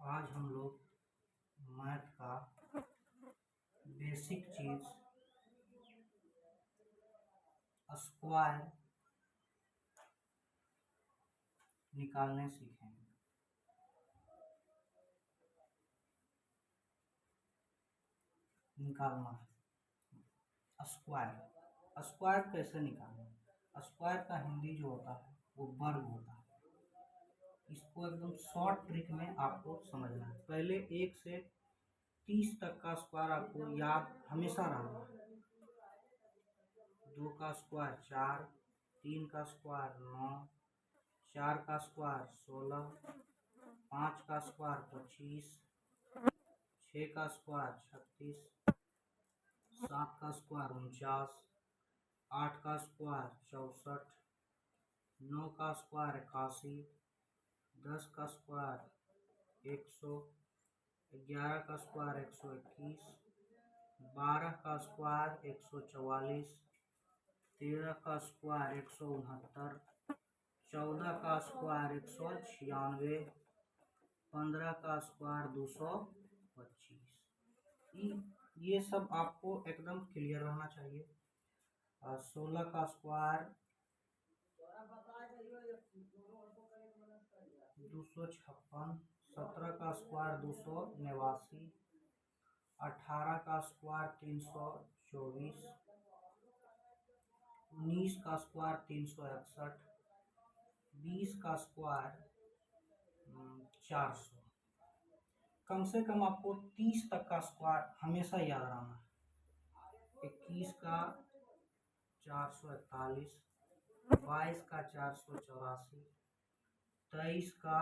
आज हम लोग मैथ का बेसिक चीज स्क्वायर निकालने सीखेंगे। निकालना है स्क्वायर। स्क्वायर कैसे निकालना? स्क्वायर का हिंदी जो होता है वो वर्ग होता है। इसको एकदम शॉर्ट ट्रिक में आपको समझना है। पहले 1 से 30 तक का स्क्वायर आपको याद हमेशा रहना है। 2 का स्क्वायर 4, 3 का स्क्वायर 9, 4 का स्क्वायर 16, 5 का स्क्वायर 25, 6 का स्क्वायर 36, 7 का स्क्वायर 49, 8 का स्क्वायर 64, 9 का स्क्वायर 81, 10 का स्क्वायर 100, 11 का स्क्वायर 121, 12 का स्क्वायर 144, 13 का स्क्वायर 169, 14 का स्क्वायर 196, 15 का स्क्वायर 225। ये सब आपको एकदम क्लियर रहना चाहिए। 16 का स्क्वायर 256, 17 का स्क्वायर 289, 18 का स्क्वायर 324, 19 का स्क्वायर 361, 20 का स्क्वायर 400। कम से कम आपको 30 तक का स्क्वायर हमेशा याद रहना है। 21 का 441, 22 का 484, 23 का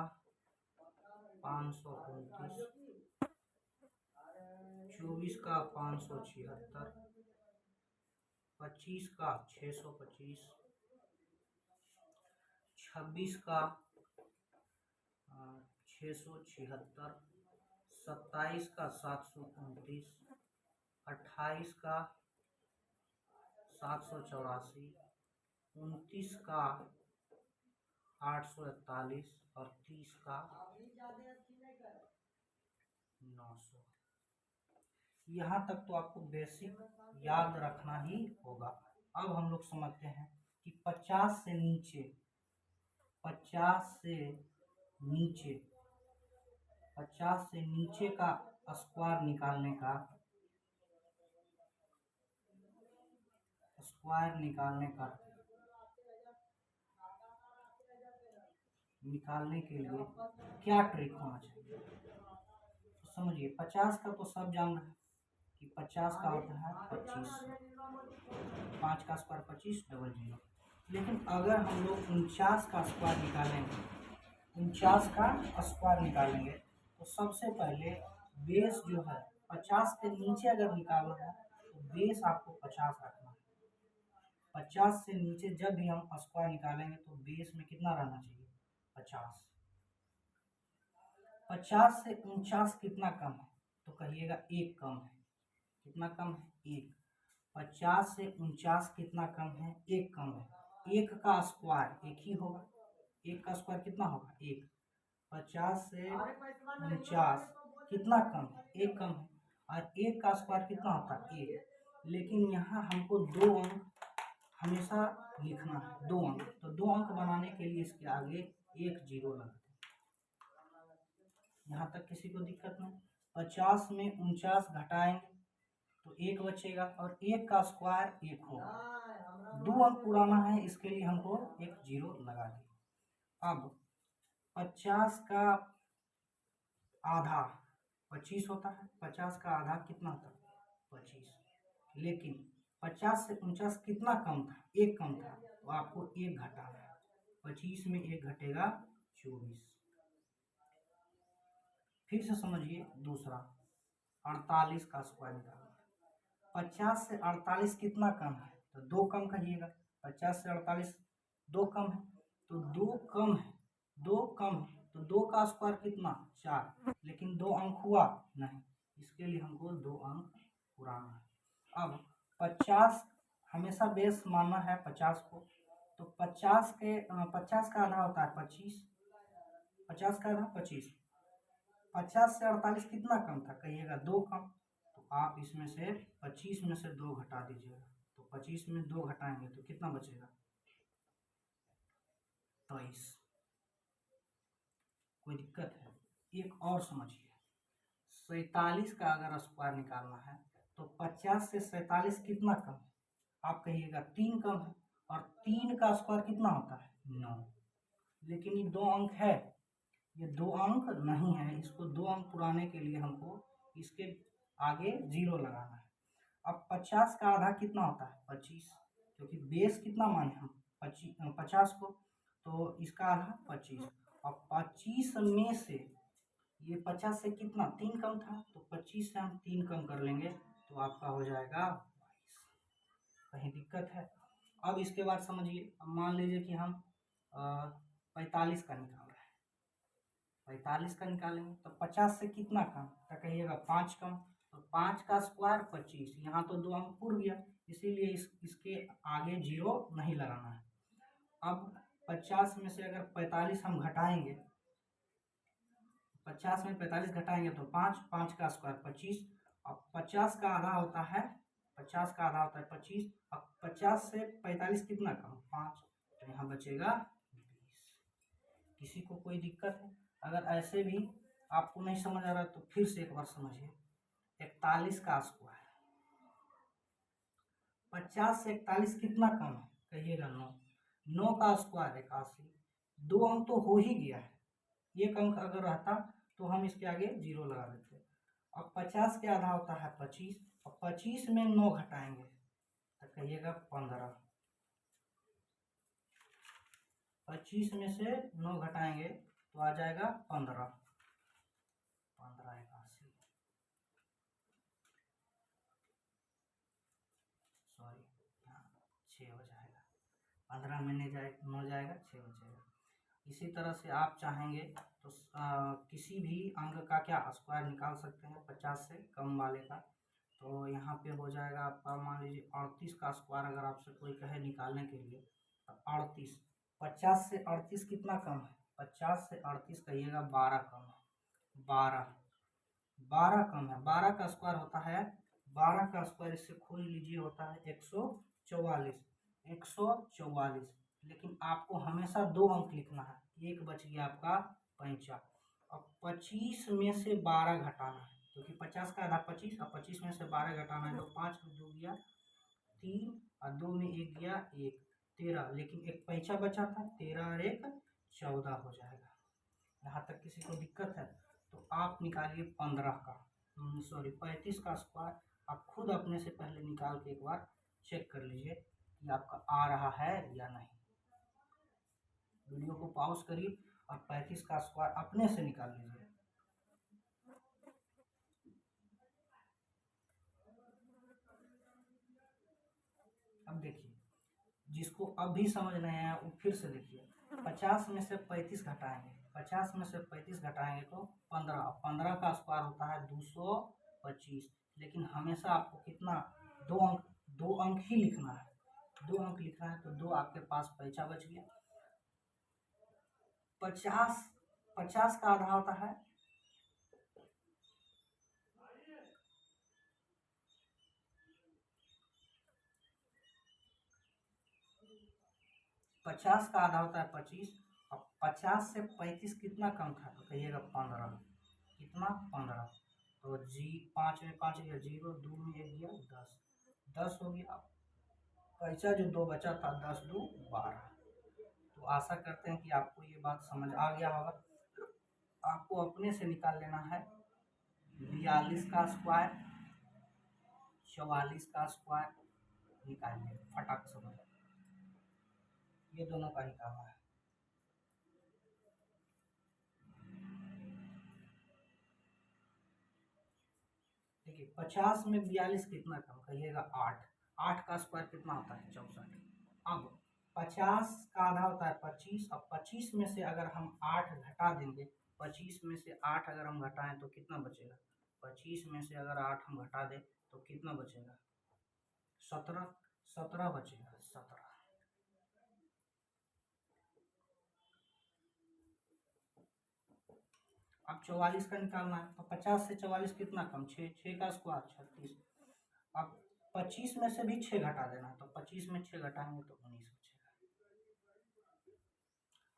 529, 24 का 576, 25 का 625, 26 का 676, 27 का 729, 28 का 784, 29 का 841 और 30 का 900। यहाँ तक तो आपको बेसिक याद रखना ही होगा। अब हम लोग समझते हैं कि 50 से नीचे 50 से नीचे का स्क्वायर निकालने के लिए क्या ट्रिक होना चाहिए? तो समझिए 50 का तो सब जान रहे हैं कि 50 का होता है 25, 5 का स्क्वायर 25 डबल 0। लेकिन अगर हम लोग 49 का स्क्वायर निकालेंगे तो सबसे पहले बेस जो है 50 के नीचे अगर निकालना है तो बेस आपको 50 रखना है। 50 से नीचे जब भी हम स्क्वायर निकालेंगे तो बेस में कितना रहना चाहिए? 50। 50 से 49 कितना कम है? तो कहिएगा 1 कम है। कितना कम है? 1। 50 से 49 कितना कम है? 1 कम है। 1 का स्क्वायर 1 ही होगा। 1 का स्क्वायर कितना होगा? 1। 50 से 49 कितना कम है? 1 कम है। और 1 का स्क्वायर कितना होता है? 1। लेकिन यहाँ हमको 2 अंक हमेशा लिखना है। 2 अंक, तो 2 अंक बनाने के लिए इसके आगे 1 0 लगते हैं। यहाँ तक किसी को दिक्कत नहीं। 50 में 49 घटाएंगे तो 1 बचेगा और 1 का स्क्वायर 1 होगा। 2 अंक पुराना है, इसके लिए हमको 1 0 लगा दिया। अब 50 का आधा 25 होता है। 50 का आधा कितना होता है? 25। लेकिन 50 से 49 कितना कम था? 1 कम था, तो आपको 1 घटाना है। 25 में 1 घटेगा 24। फिर से समझिए दूसरा 48 का स्क्वायर निकालना है। 50 से 48 कितना कम है? तो 2 कम कहिएगा। 50 से 48 2 कम है, तो 2 कम है। 2 कम है तो 2 का स्क्वायर कितना? 4। लेकिन 2 अंक हुआ नहीं, इसके लिए हमको 2 अंक पुराना है। अब 50 हमेशा बेस मानना है 50 को, तो 50 का आधा होता है 25। 50 का आधा 25, 50 से 48 कितना कम था, कहिएगा 2 कम। तो आप इसमें से 25 में से 2 घटा दीजिएगा, तो 25 में 2 घटाएंगे तो कितना बचेगा, 23। कोई दिक्कत है? एक और समझिए, 47 का अगर स्क्वायर निकालना है तो 50 से 47 कितना कम है, आप कहिएगा 3 कम है, और 3 का स्क्वायर कितना होता है, 9। लेकिन ये 2 अंक है, ये 2 अंक नहीं है, इसको 2 अंक पुराने के लिए हमको इसके आगे 0 लगाना है। अब 50 का आधा कितना होता है, 25, क्योंकि बेस कितना माने हम 50 को, तो इसका आधा 25। और 25 में से ये 50 से कितना 3 कम था, तो 25 से हम 3 कम कर लेंगे तो आपका हो जाएगा 22। कहीं दिक्कत है? अब इसके बाद समझिए, अब मान लीजिए कि हम 45 का निकाल रहे हैं, 45 का निकालेंगे तो 50 से कितना कम, तो कहिएगा 5 कम, तो 5 का स्क्वायर 25, यहाँ तो 2 अंक पूर गया, इसीलिए इसके आगे 0 नहीं लगाना है। अब 50 में से अगर 45 हम घटाएंगे, 50 में 45 घटाएंगे तो 5, 5 का स्क्वायर 25। अब 50 का आधा होता है 25। अब 50 से 45 कितना कम, 5, तो यहाँ बचेगा 20। किसी को कोई दिक्कत है? अगर ऐसे भी आपको नहीं समझ आ रहा तो फिर से एक बार समझिए, 41 का स्क्वायर, 50 से 41 कितना कम है, कहिएगा 9। 9 का स्क्वायर 81, 2 अंक तो हो ही गया है, एक अंक अगर रहता तो हम इसके आगे 0 लगा देते। अब 50 के आधा होता है 25, और 25 में 9 घटाएंगे तो कहिएगा 15। 25 में से 9 घटाएंगे तो आ जाएगा 15, 81, सॉरी 6 हो जाएगा, 15 में 9 जाएगा 6 हो जाएगा। इसी तरह से आप चाहेंगे तो किसी भी अंक का क्या स्क्वायर निकाल सकते हैं 50 से कम वाले का। तो यहाँ पे हो जाएगा आपका, मान लीजिए 38 का स्क्वायर अगर आपसे कोई कहे निकालने के लिए, तो 38, 50 से 38 कितना कम है, 50 से 38 कहिएगा 12 कम है, 12 कम है। 12 का स्क्वायर होता है, 12 का स्क्वायर इससे खोल लीजिए होता है 144, 144। लेकिन आपको हमेशा 2 अंक लिखना है, एक बच गया आपका 55। अब 25 में से 12 घटाना है, क्योंकि 50 का आधा 25, और 25 में से 12 घटाना है तो 5 में 2 गया 3, और 2 में 1 गया 1, 13। लेकिन एक पैंचा बचा था, 13 और 1 14 हो जाएगा। यहाँ तक किसी को दिक्कत है? तो आप निकालिए 15 का, सॉरी 35 का स्क्वायर। आप खुद अपने से पहले निकाल के एक बार चेक कर लीजिए कि आपका आ रहा है या नहीं। वीडियो को पॉज करिए और 35 का स्क्वायर अपने से निकाल लीजिए। अब देखिए, जिसको अब भी समझ नहीं आया वो फिर से देखिए, 50 में से 35 घटाएंगे, 50 में से 35 घटाएंगे तो 15, 15 का स्क्वायर होता है 225। लेकिन हमेशा आपको कितना, 2 अंक ही लिखना है, 2 अंक लिखना है, तो 2 आपके पास पैसा बच गया। 50 का आधा होता है 50 का आधा होता है 25। अब 50 से 35 कितना कम था, तो कहिएगा 15, कितना 15। तो 5 में 5 गया 0, 2 में 1 गया 10, 10 हो गया। पैसा जो 2 बचा था 10 2 12। तो आशा करते हैं कि आपको ये बात समझ आ गया होगा। आपको अपने से निकाल लेना है 42 का स्क्वायर, 44 का स्क्वायर निकालिए फटाक से, ये दोनों का निकालना है। देखिए 50 में 42 कितना कम, कहिएगा 8, 8 का स्क्वायर कितना होता है 64। अब 50 का आधा होता है 25, अब 25 में से अगर हम 8 घटा देंगे, 25 में से 8 अगर हम घटाएं तो कितना बचेगा, 25 में से अगर 8 हम घटा दें तो कितना बचेगा, 17, 17 बचेगा 17। अब 44 का निकालना है, तो 50 से 44 कितना कम, 6, 6 का स्क्वायर 36। अब 25 में से भी 6 घटा देना है, तो 25 में 6 घटाएंगे तो 19 बचेगा।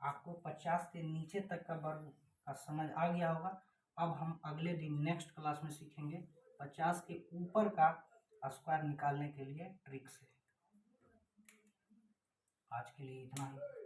आपको 50 के नीचे तक का वर्ग का समझ आ गया होगा। अब हम अगले दिन नेक्स्ट क्लास में सीखेंगे 50 के ऊपर का स्क्वायर निकालने के लिए ट्रिक से। आज के लिए इतना ही।